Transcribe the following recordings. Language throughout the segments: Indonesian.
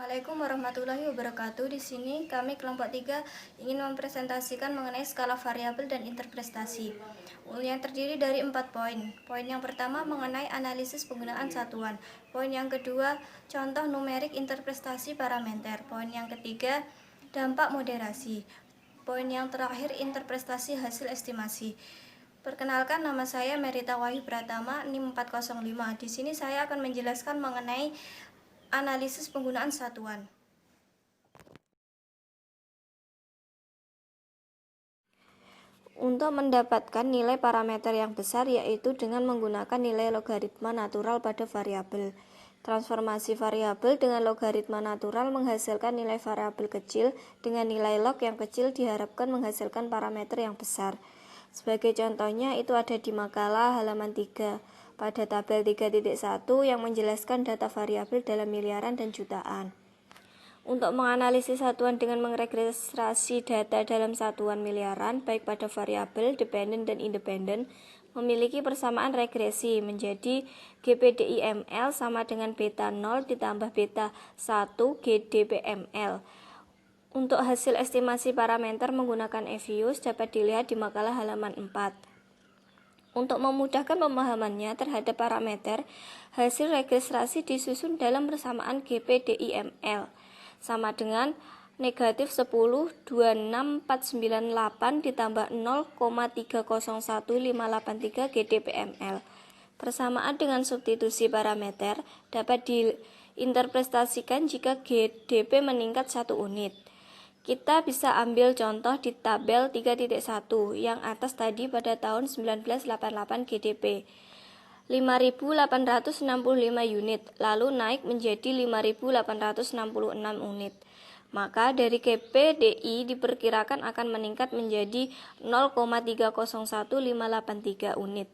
Assalamualaikum warahmatullahi wabarakatuh. Di sini kami kelompok 3 ingin mempresentasikan mengenai skala variabel dan interpretasi yang terdiri dari 4 poin. Poin yang pertama mengenai analisis penggunaan satuan. Poin yang kedua, contoh numerik interpretasi parameter. Poin yang ketiga, dampak moderasi. Poin yang terakhir, interpretasi hasil estimasi. Perkenalkan, nama saya Merita Wahyu Pratama, NIM 405. Di sini saya akan menjelaskan mengenai analisis penggunaan satuan. Untuk mendapatkan nilai parameter yang besar, yaitu dengan menggunakan nilai logaritma natural pada variabel. Transformasi variabel dengan logaritma natural menghasilkan nilai variabel kecil dengan nilai log yang kecil diharapkan menghasilkan parameter yang besar. Sebagai contohnya itu ada di makalah halaman 3 pada tabel 3.1 yang menjelaskan data variabel dalam miliaran dan jutaan. Untuk menganalisis satuan dengan meregistrasi data dalam satuan miliaran, baik pada variabel, dependen dan independen, memiliki persamaan regresi menjadi GPDIML sama dengan beta 0 ditambah beta 1 GDPML. Untuk hasil estimasi parameter menggunakan EVIUS dapat dilihat di makalah halaman 4. Untuk memudahkan pemahamannya terhadap parameter, hasil registrasi disusun dalam persamaan GPDIML sama dengan negatif 10 26498 ditambah 0,301583 GDPML. Persamaan dengan substitusi parameter dapat diinterpretasikan jika GDP meningkat 1 unit. Kita bisa ambil contoh di tabel 3.1 yang atas tadi pada tahun 1988 GDP 5.865 unit, lalu naik menjadi 5.866 unit. Maka dari GPDI diperkirakan akan meningkat menjadi 0,301583 unit.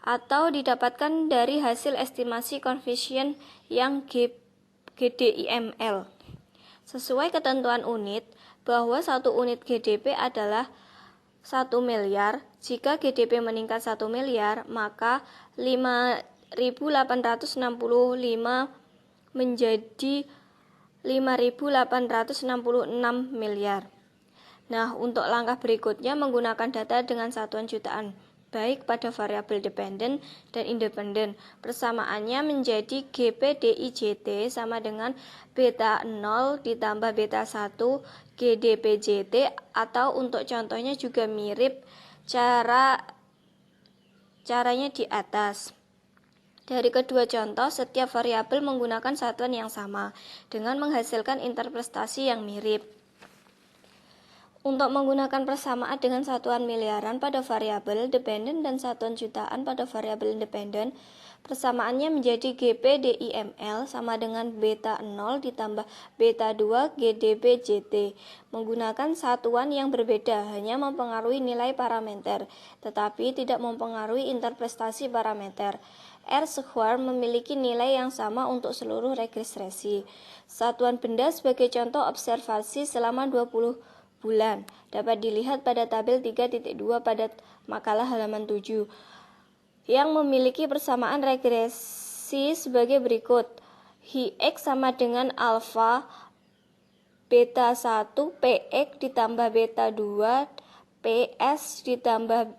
Atau didapatkan dari hasil estimasi koefisien yang GDIML. Sesuai ketentuan unit, bahwa 1 unit GDP adalah 1 miliar. Jika GDP meningkat 1 miliar, maka 5.865 menjadi 5.866 miliar. Nah, untuk langkah berikutnya menggunakan data dengan satuan jutaan, baik pada variabel dependen dan independen. Persamaannya menjadi GPDIJT sama dengan beta 0 ditambah beta 1 GDPJT, atau untuk contohnya juga mirip caranya di atas. Dari kedua contoh, setiap variabel menggunakan satuan yang sama dengan menghasilkan interpretasi yang mirip. Untuk menggunakan persamaan dengan satuan miliaran pada variabel dependen dan satuan jutaan pada variabel independen, persamaannya menjadi GPDIML sama dengan beta 0 ditambah beta 2 GDPJT. Menggunakan satuan yang berbeda hanya mempengaruhi nilai parameter, tetapi tidak mempengaruhi interpretasi parameter. R-square memiliki nilai yang sama untuk seluruh registrasi. Satuan benda sebagai contoh observasi selama 20 bulan dapat dilihat pada tabel 3.2 pada makalah halaman 7 yang memiliki persamaan regresi sebagai berikut. Hx sama dengan alfa beta 1 Px ditambah beta 2 Ps ditambah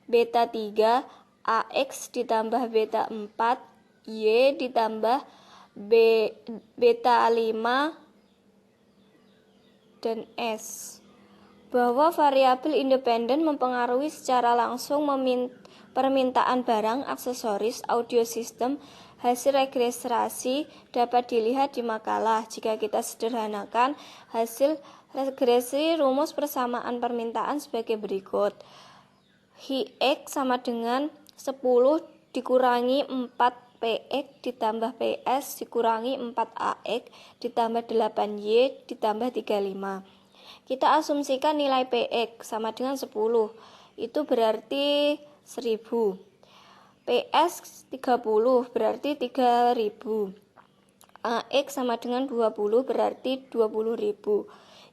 beta 3 Ax ditambah beta 4 Y ditambah beta 5 dan S. Bahwa variabel independen mempengaruhi secara langsung permintaan barang, aksesoris, audio system. Hasil registrasi dapat dilihat di makalah. Jika kita sederhanakan hasil regresi, rumus persamaan permintaan sebagai berikut. Hx sama dengan 10 dikurangi 4 Px ditambah Ps dikurangi 4 Ax ditambah 8Y ditambah 35. Kita asumsikan nilai Px sama dengan 10, itu berarti 1000. Ps 30 berarti 3000. Ax sama dengan 20 berarti 20.000.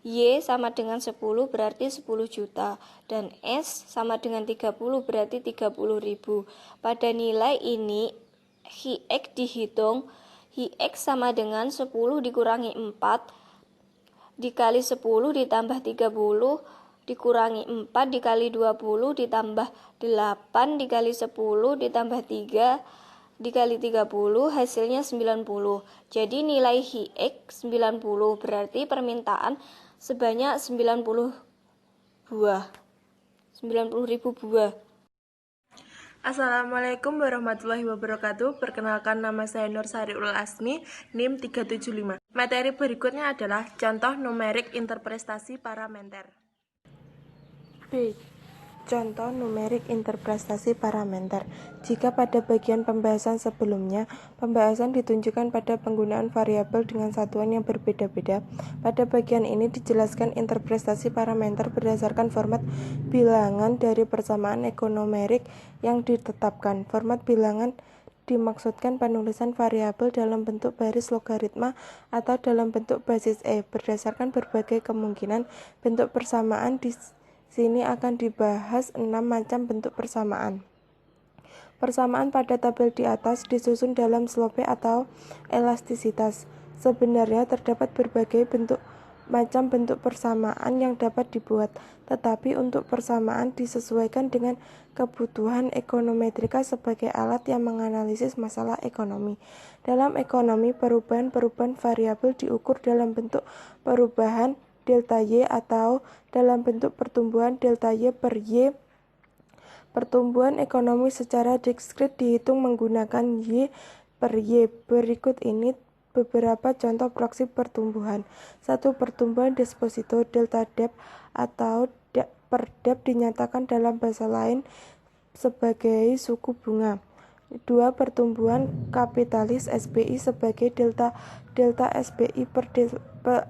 Y sama dengan 10 berarti 10 juta. Dan S sama dengan 30 berarti 30.000. Pada nilai ini Hx dihitung, Hi-X sama dengan 10 dikurangi 4 dikali 10 ditambah 30 dikurangi 4 dikali 20 ditambah 8 dikali 10 ditambah 3 dikali 30 hasilnya 90. Jadi nilai Hi-X 90, berarti permintaan sebanyak 90 buah. 90.000 buah. Assalamualaikum warahmatullahi wabarakatuh. Perkenalkan, nama saya Nur Sariul Asmi, NIM 375. Materi berikutnya adalah contoh numerik interpretasi parameter. B. Contoh numerik interpretasi parameter. Jika pada bagian pembahasan sebelumnya, pembahasan ditunjukkan pada penggunaan variabel dengan satuan yang berbeda-beda, pada bagian ini dijelaskan interpretasi parameter berdasarkan format bilangan dari persamaan ekonomerik yang ditetapkan. Format bilangan dimaksudkan penulisan variabel dalam bentuk baris logaritma atau dalam bentuk basis E berdasarkan berbagai kemungkinan bentuk persamaan. Di sini akan dibahas 6 macam bentuk persamaan. Persamaan pada tabel di atas disusun dalam slope atau elastisitas. Sebenarnya terdapat berbagai macam bentuk persamaan yang dapat dibuat, tetapi untuk persamaan disesuaikan dengan kebutuhan ekonometrika sebagai alat yang menganalisis masalah ekonomi. Dalam ekonomi, perubahan variabel diukur dalam bentuk perubahan delta Y atau dalam bentuk pertumbuhan delta Y per Y. Pertumbuhan ekonomi secara diskrit dihitung menggunakan Y per Y. Berikut ini beberapa contoh proksi pertumbuhan. 1. Pertumbuhan deposito delta debt atau per debt dinyatakan dalam bahasa lain sebagai suku bunga. 2. Pertumbuhan kapitalis SBI sebagai delta SBI per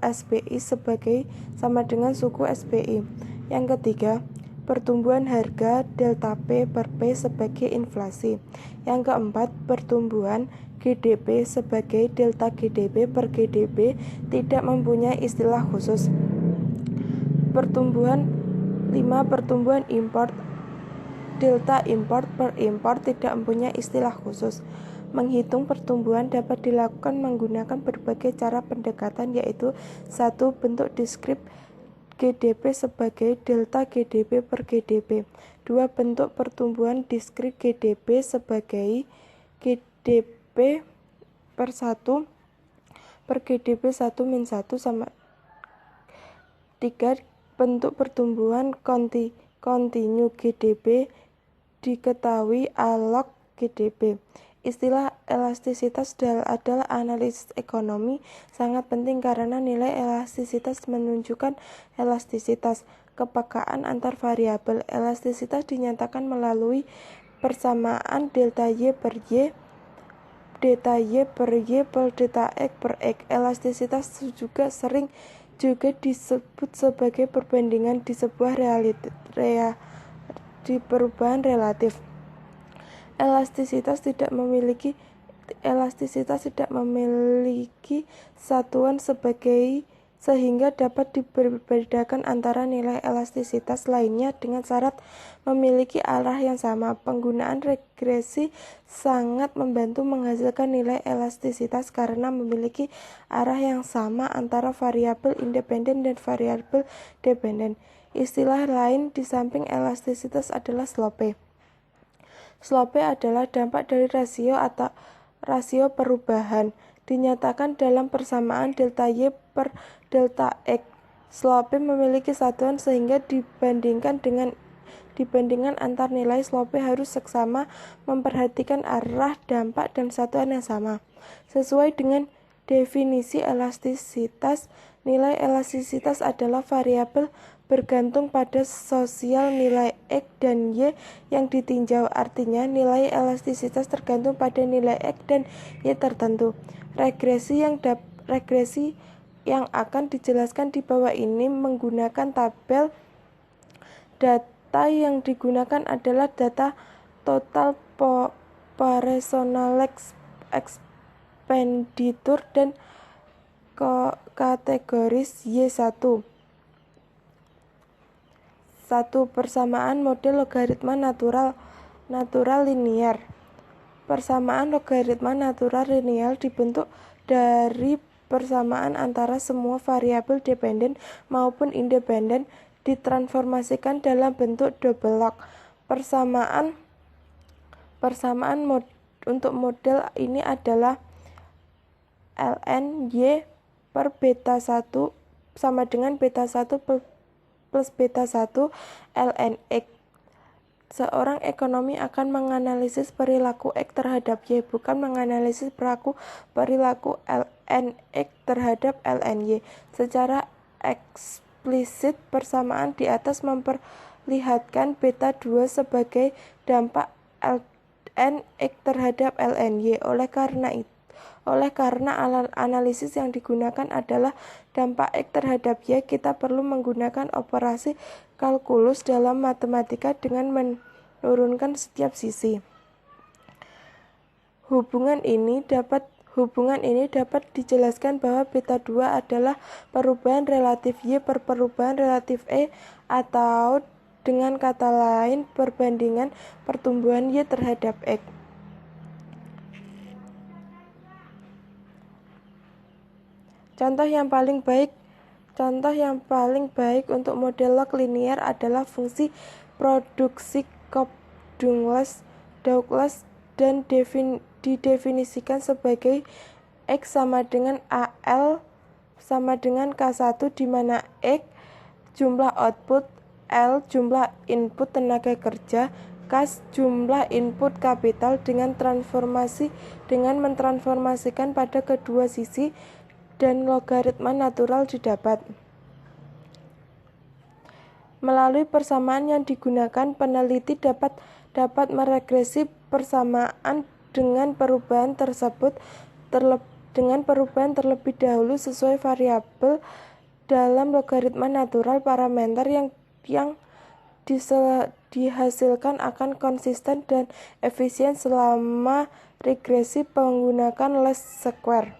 SBI sebagai sama dengan suku SBI. Yang ketiga, pertumbuhan harga delta P per P sebagai inflasi. Yang keempat, pertumbuhan GDP sebagai delta GDP per GDP tidak mempunyai istilah khusus. 5. Pertumbuhan import delta import per import tidak mempunyai istilah khusus. Menghitung pertumbuhan dapat dilakukan menggunakan berbagai cara pendekatan, yaitu 1. Bentuk diskrit GDP sebagai delta GDP per GDP. 2. Bentuk pertumbuhan diskrit GDP sebagai GDP per 1 per GDP 1 min 1 sama 3. Bentuk pertumbuhan kontinu GDP diketahui alog GDP. Istilah elastisitas adalah analisis ekonomi sangat penting karena nilai elastisitas menunjukkan elastisitas kepekaan antar variabel. Elastisitas dinyatakan melalui persamaan delta Y per Y, delta Y per Y per delta X per X. Elastisitas juga disebut sebagai perbandingan di sebuah di perubahan relatif. Elastisitas tidak memiliki satuan sehingga dapat dibedakan antara nilai elastisitas lainnya dengan syarat memiliki arah yang sama. Penggunaan regresi sangat membantu menghasilkan nilai elastisitas karena memiliki arah yang sama antara variabel independen dan variabel dependen. Istilah lain di samping elastisitas adalah slope. Slope adalah dampak dari rasio perubahan, dinyatakan dalam persamaan delta Y per delta X. Slope memiliki satuan sehingga dibandingkan antar nilai slope harus seksama, memperhatikan arah dampak dan satuan yang sama. Sesuai dengan definisi elastisitas, nilai elastisitas adalah variabel bergantung pada sosial nilai X dan Y yang ditinjau. Artinya, nilai elastisitas tergantung pada nilai X dan Y tertentu. Regresi yang akan dijelaskan di bawah ini menggunakan tabel. Data yang digunakan adalah data total personal expenditure dan kategoris Y1. 1. Persamaan model logaritma natural linear. Persamaan logaritma natural linear dibentuk dari persamaan antara semua variabel dependen maupun independen ditransformasikan dalam bentuk double log. Untuk model ini adalah ln y per beta 1 sama dengan beta 1 plus beta 1 ln x. Seorang ekonomi akan menganalisis perilaku X terhadap Y, bukan menganalisis perilaku ln X terhadap ln Y. Secara eksplisit, persamaan di atas memperlihatkan beta 2 sebagai dampak ln X terhadap ln Y. Oleh karena analisis yang digunakan adalah dampak X terhadap Y, kita perlu menggunakan operasi kalkulus dalam matematika dengan menurunkan setiap sisi. Hubungan ini dapat dijelaskan bahwa beta 2 adalah perubahan relatif Y per perubahan relatif E, atau dengan kata lain perbandingan pertumbuhan Y terhadap X. Contoh yang paling baik untuk model log linear adalah fungsi produksi Cobb-Douglas dan didefinisikan sebagai X sama dengan AL sama dengan K1, di mana X jumlah output, L jumlah input tenaga kerja, K jumlah input kapital dengan mentransformasikan pada kedua sisi, dan logaritma natural didapat. Melalui persamaan yang digunakan, peneliti dapat meregresi persamaan dengan perubahan terlebih dahulu sesuai variabel dalam logaritma natural. Parameter yang dihasilkan akan konsisten dan efisien selama regresi menggunakan least square.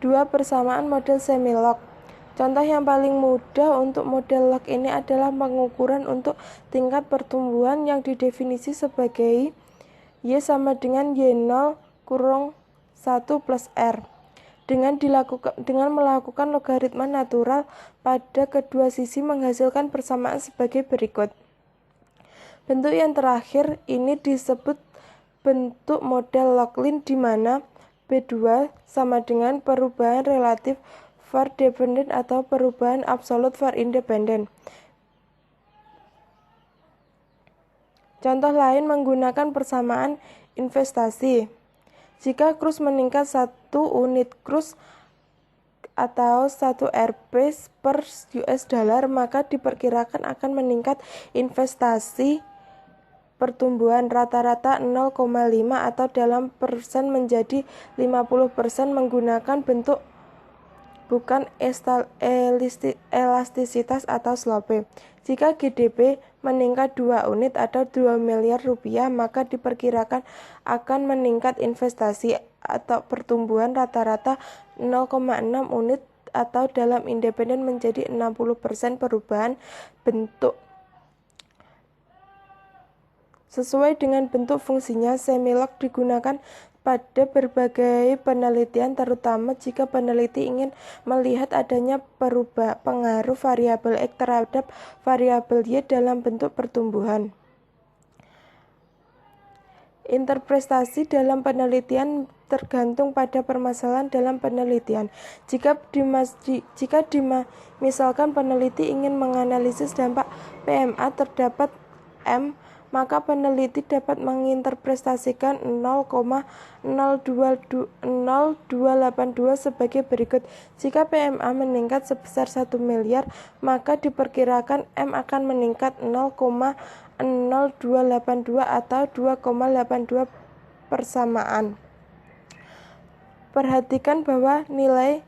2. Persamaan model semi-log. Contoh yang paling mudah untuk model log ini adalah pengukuran untuk tingkat pertumbuhan yang didefinisi sebagai Y sama dengan Y0 kurung 1 plus R. Dengan melakukan logaritma natural pada kedua sisi menghasilkan persamaan sebagai berikut. Bentuk yang terakhir ini disebut bentuk model log-lin, di mana B2 sama dengan perubahan relatif var dependent atau perubahan absolut var independent. Contoh lain menggunakan persamaan investasi. Jika krus meningkat 1 unit krus atau 1 Rp per US dollar, maka diperkirakan akan meningkat investasi pertumbuhan rata-rata 0,5 atau dalam persen menjadi 50% menggunakan bentuk bukan elastisitas atau slope. Jika GDP meningkat 2 unit atau 2 miliar rupiah, maka diperkirakan akan meningkat investasi atau pertumbuhan rata-rata 0,6 unit atau dalam independen menjadi 60% perubahan bentuk. Sesuai dengan bentuk fungsinya, semilog digunakan pada berbagai penelitian, terutama jika peneliti ingin melihat adanya pengaruh variabel X terhadap variabel Y dalam bentuk pertumbuhan. Interpretasi dalam penelitian tergantung pada permasalahan dalam penelitian. Misalkan peneliti ingin menganalisis dampak PMA terdapat M, maka peneliti dapat menginterpretasikan 0,0282 sebagai berikut. Jika PMA meningkat sebesar 1 miliar, maka diperkirakan M akan meningkat 0,0282 atau 2,82 persamaan. Perhatikan bahwa nilai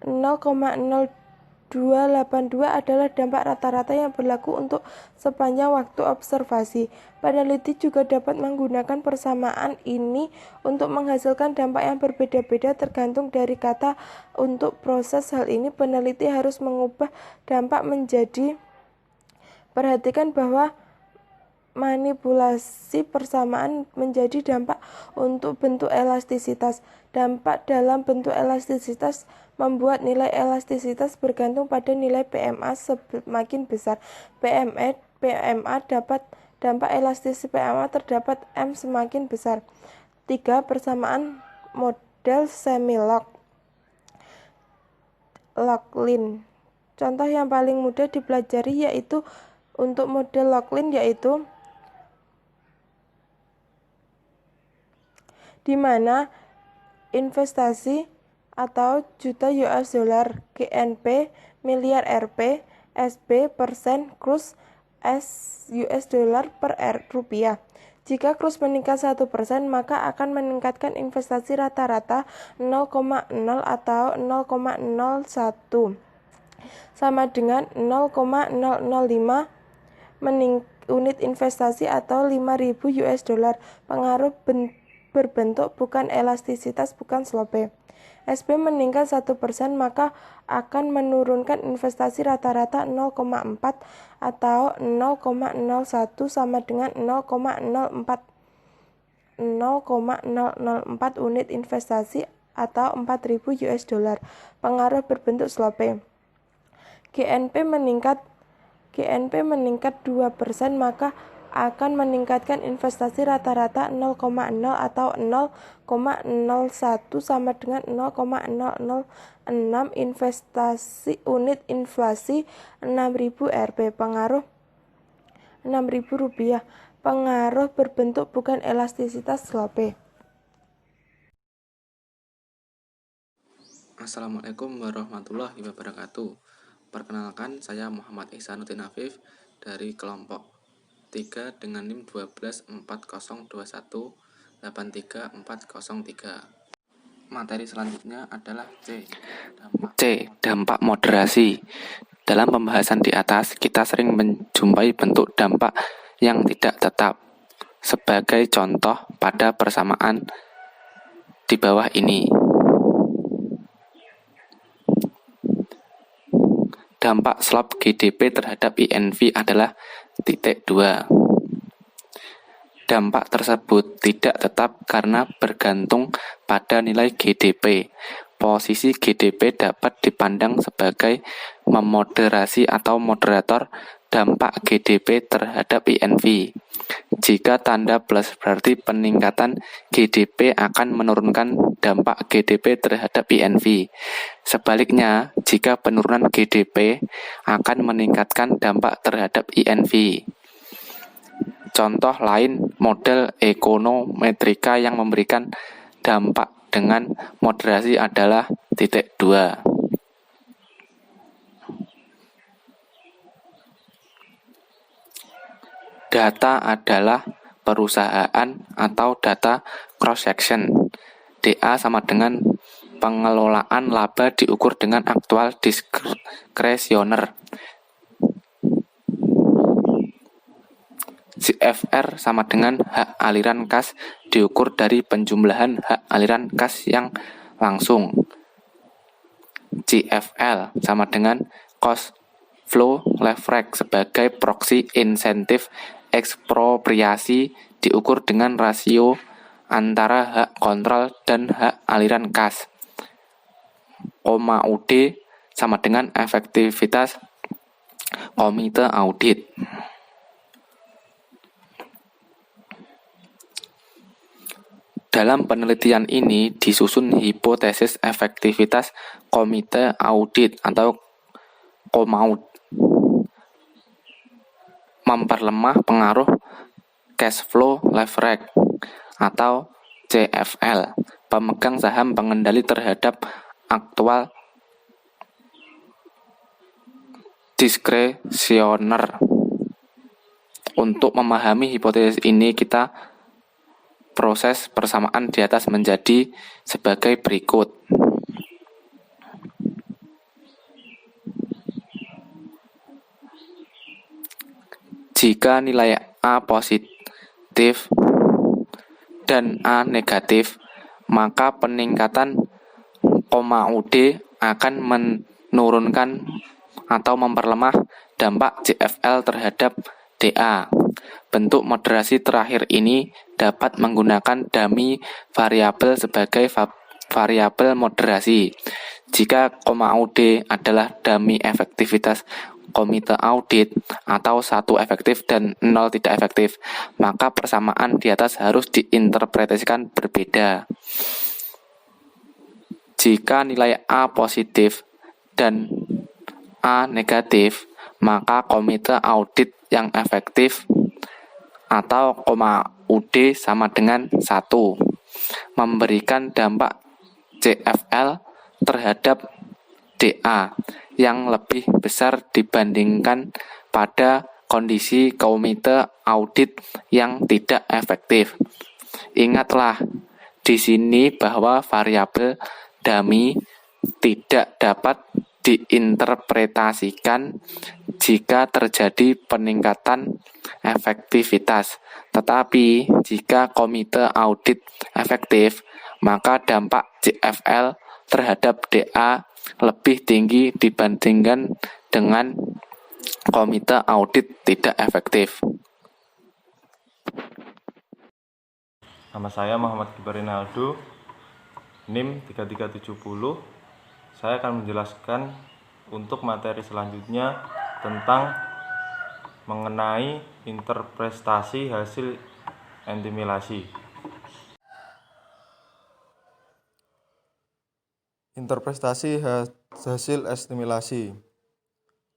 0,0282 adalah dampak rata-rata yang berlaku untuk sepanjang waktu observasi. Peneliti juga dapat menggunakan persamaan ini untuk menghasilkan dampak yang berbeda-beda tergantung dari kata. Untuk proses hal ini, peneliti harus mengubah dampak menjadi, perhatikan bahwa manipulasi persamaan menjadi dampak untuk bentuk elastisitas. Dampak dalam bentuk elastisitas membuat nilai elastisitas bergantung pada nilai PMA semakin besar. PMA dapat dampak elastisitas PMA terdapat M semakin besar. 3. Persamaan model semi-Laughlin. Contoh yang paling mudah dipelajari yaitu untuk model Laughlin yaitu di mana investasi atau juta US dollar, GNP, miliar Rp, SB, persen, krus, S US dollar per rupiah. Jika krus meningkat 1%, maka akan meningkatkan investasi rata-rata 0,0 atau 0,01 sama dengan 0,005 unit investasi atau 5.000 US dollar. Pengaruh berbentuk bukan elastisitas, bukan slope. SB meningkat 1%, maka akan menurunkan investasi rata-rata 0,4 atau 0,01 sama dengan 0,004 unit investasi atau 4.000 US dollar. Pengaruh berbentuk slope. GNP meningkat 2%, maka akan meningkatkan investasi rata-rata 0,0 atau 0,01 sama dengan 0,006 unit inflasi 6.000 Rp. Pengaruh 6.000 rupiah. Pengaruh berbentuk bukan elastisitas, slope. Assalamualaikum warahmatullahi wabarakatuh. Perkenalkan, saya Muhammad Ihsanuddin Afif dari kelompok 3 dengan NIM 12401834403. Materi selanjutnya adalah C. Dampak moderasi. Dalam pembahasan di atas, kita sering menjumpai bentuk dampak yang tidak tetap. Sebagai contoh pada persamaan di bawah ini. Dampak slope GDP terhadap INV adalah 2. Dampak tersebut tidak tetap karena bergantung pada nilai GDP. Posisi GDP dapat dipandang sebagai memoderasi atau moderator dampak GDP terhadap INV. Jika tanda plus berarti peningkatan GDP akan menurunkan dampak GDP terhadap INV. Sebaliknya, jika penurunan GDP akan meningkatkan dampak terhadap INV. Contoh lain, model ekonometrika yang memberikan dampak dengan moderasi adalah 2. Data adalah perusahaan atau data cross-section. DA sama dengan pengelolaan laba diukur dengan aktual diskresioner. CFR sama dengan hak aliran kas diukur dari penjumlahan hak aliran kas yang langsung. CFL sama dengan cost flow leverage sebagai proksi insentif ekspropriasi diukur dengan rasio antara hak kontrol dan hak aliran kas. UD sama dengan efektivitas komite audit. Dalam penelitian ini disusun hipotesis efektivitas komite audit atau KOMAUD. Memperlemah pengaruh cash flow leverage atau CFL, pemegang saham pengendali terhadap aktual diskresioner. Untuk memahami hipotesis ini, kita proses persamaan di atas menjadi sebagai berikut. Jika nilai A positif dan A negatif, maka peningkatan UD akan menurunkan atau memperlemah dampak CFL terhadap DA. bentuk moderasi terakhir ini dapat menggunakan dummy variabel sebagai variabel moderasi. Jika koma AUD adalah dummy efektivitas komite audit atau 1 efektif dan 0 tidak efektif, maka persamaan di atas harus diinterpretasikan berbeda. Jika nilai A positif dan A negatif, maka komite audit yang efektif atau koma UD sama dengan 1, memberikan dampak CFL terhadap DA yang lebih besar dibandingkan pada kondisi komite audit yang tidak efektif. Ingatlah di sini bahwa variabel dummy tidak dapat diinterpretasikan jika terjadi peningkatan efektivitas. Tetapi jika komite audit efektif, maka dampak CFL terhadap DA lebih tinggi dibandingkan dengan komite audit tidak efektif. Nama saya Muhammad Kibar Rinaldo, NIM 3370. Saya akan menjelaskan untuk materi selanjutnya tentang mengenai interpretasi hasil estimasi. Interpretasi hasil estimasi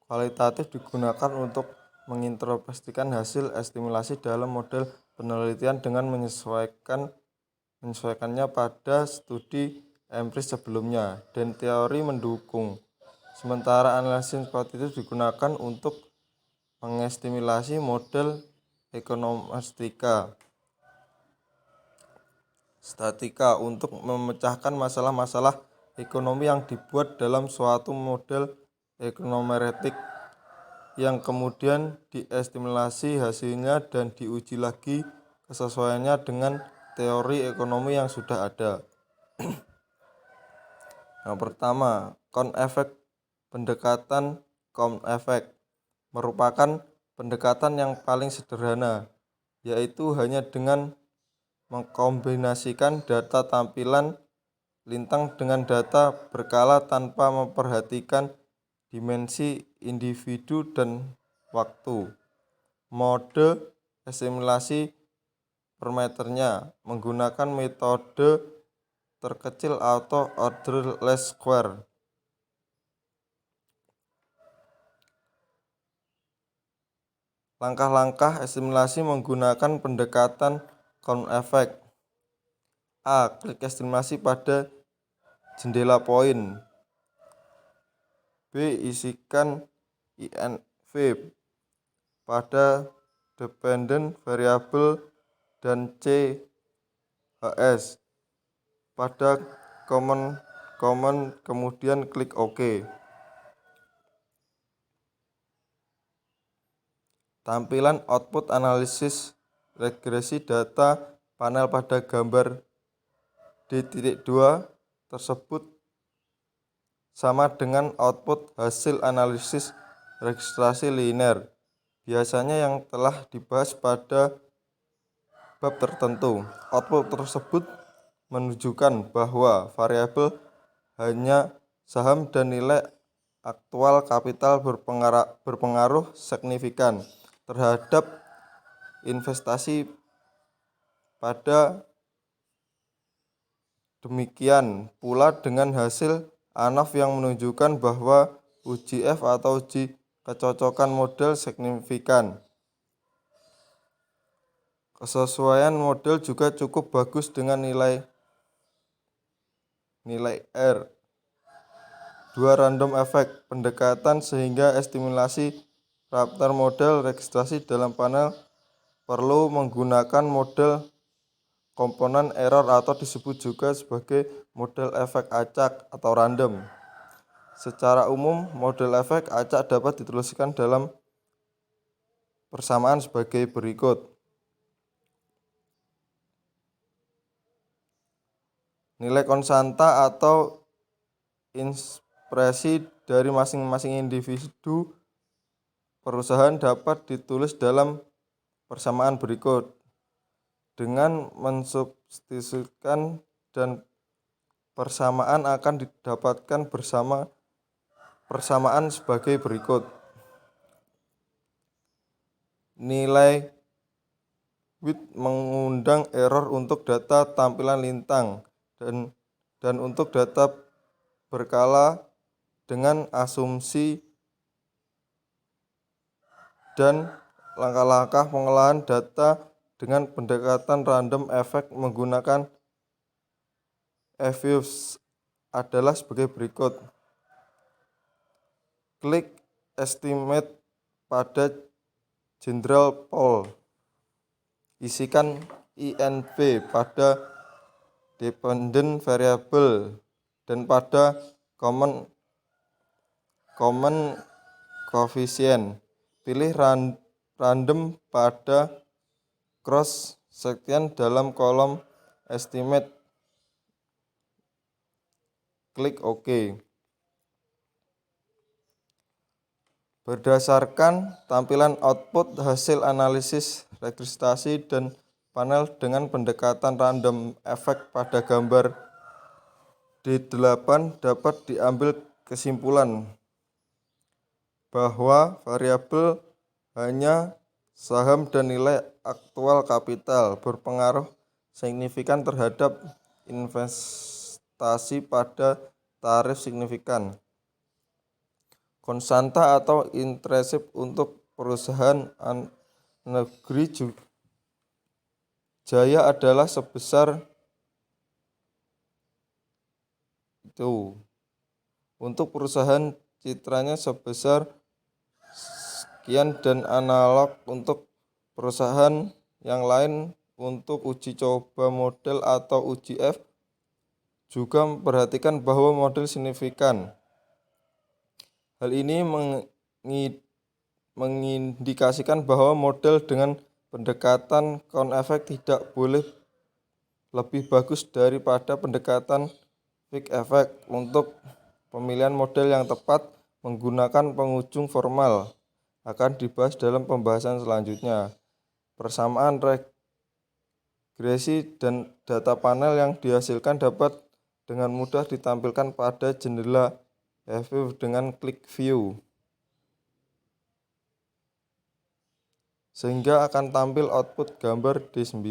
kualitatif digunakan untuk menginterpretasikan hasil estimasi dalam model penelitian dengan menyesuaikannya pada studi empiris sebelumnya dan teori mendukung. Sementara analisis kualitatif digunakan untuk mengestimasi model ekonomistika statika untuk memecahkan masalah-masalah ekonomi yang dibuat dalam suatu model ekonometrik yang kemudian diestimasi hasilnya dan diuji lagi kesesuaiannya dengan teori ekonomi yang sudah ada. Yang pertama, Kohn-Effect. Pendekatan Kohn-Effect merupakan pendekatan yang paling sederhana, yaitu hanya dengan mengkombinasikan data tampilan lintang dengan data berkala tanpa memperhatikan dimensi individu dan waktu. Mode estimasi parameternya menggunakan metode terkecil atau order least square. Langkah-langkah estimasi menggunakan pendekatan Kohn-Effect. A. Klik estimasi pada jendela poin. B. Isikan INV pada dependent variable dan C. HS pada common kemudian klik OK. Tampilan output analisis regresi data panel pada gambar D.2 tersebut sama dengan output hasil analisis registrasi linear, biasanya yang telah dibahas pada bab tertentu. Output tersebut menunjukkan bahwa variabel hanya saham dan nilai aktual kapital berpengaruh signifikan terhadap investasi. Pada demikian pula dengan hasil ANOV yang menunjukkan bahwa uji F atau uji kecocokan model signifikan. Kesesuaian model juga cukup bagus dengan nilai R. 2. Random effect pendekatan sehingga estimasi parameter model registrasi dalam panel perlu menggunakan model komponen error atau disebut juga sebagai model efek acak atau random. Secara umum, model efek acak dapat dituliskan dalam persamaan sebagai berikut. Nilai konstanta atau ekspresi dari masing-masing individu perusahaan dapat ditulis dalam persamaan berikut. Dengan mensubstitusikan dan persamaan akan didapatkan persamaan sebagai berikut. Nilai width mengundang error untuk data tampilan lintang dan untuk data berkala dengan asumsi dan langkah-langkah pengolahan data dengan pendekatan random effect menggunakan EViews adalah sebagai berikut. Klik estimate pada general pool. Isikan INV pada dependent variable dan pada common coefficient. Pilih random pada cross section dalam kolom estimate. Klik OK. Berdasarkan tampilan output hasil analisis registrasi dan panel dengan pendekatan random effect pada gambar D8 dapat diambil kesimpulan bahwa variabel hanya saham dan nilai aktual kapital berpengaruh signifikan terhadap investasi pada tarif signifikan. Konstanta atau intrinsic untuk perusahaan negeri Jaya adalah sebesar itu. Untuk perusahaan citranya sebesar sekian dan analog untuk perusahaan yang lain untuk uji coba model atau uji F juga memperhatikan bahwa model signifikan. Hal ini mengindikasikan bahwa model dengan pendekatan count effect tidak boleh lebih bagus daripada pendekatan fixed effect. Untuk pemilihan model yang tepat menggunakan pengunjung formal akan dibahas dalam pembahasan selanjutnya. Persamaan regresi dan data panel yang dihasilkan dapat dengan mudah ditampilkan pada jendela EView dengan klik View, sehingga akan tampil output gambar D9.